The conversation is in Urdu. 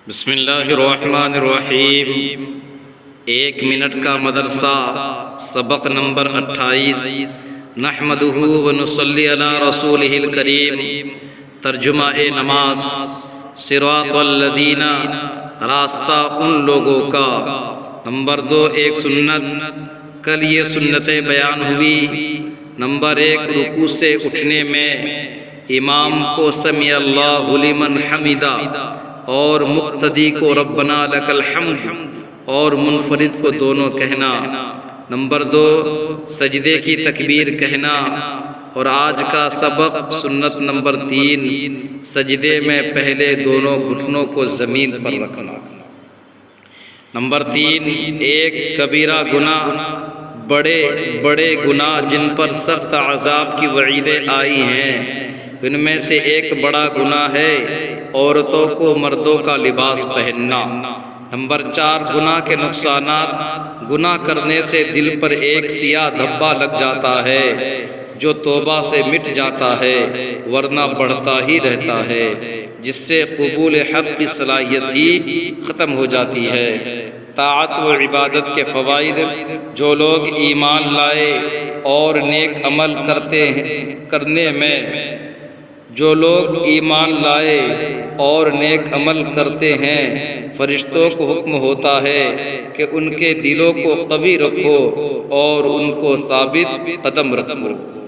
بسم اللہ الرحمن الرحیم۔ 1 منٹ کا مدرسہ، سبق نمبر 28۔ نحمدہ ونصلی علی رسولہ الکریم۔ ترجمہ نماز۔ صراط الذین، راستہ ان لوگوں کا۔ نمبر 2، ایک سنت، کل یہ سنتیں بیان ہوئی۔ نمبر 1، رکوع سے اٹھنے میں امام کو سمیع اللہ لمن حمدہ اور مقتدی کو ربنا لک الحمد اور منفرد کو دونوں کہنا۔ نمبر 2، سجدے کی تکبیر کہنا۔ اور آج کا سبق سنت نمبر 3، سجدے میں پہلے دونوں گھٹنوں کو زمین پر رکھنا۔ نمبر 3، ایک کبیرہ گناہ، بڑے گناہ جن پر سخت عذاب کی وعیدیں آئی ہیں، ان میں سے ایک بڑا گناہ ہے عورتوں کو مردوں کا لباس پہننا۔ نمبر 4، گناہ کے نقصانات۔ گناہ کرنے سے دل پر ایک سیاہ دھبا لگ جاتا ہے جو توبہ سے مٹ جاتا ہے ورنہ بڑھتا ہی رہتا ہے، جس سے قبول حق کی صلاحیت ہی ختم ہو جاتی ہے۔ طاعت و عبادت کے فوائد۔ جو لوگ ایمان لائے اور نیک عمل کرتے ہیں، فرشتوں کو حکم ہوتا ہے کہ ان کے دلوں کو قوی رکھو اور ان کو ثابت قدم رکھو۔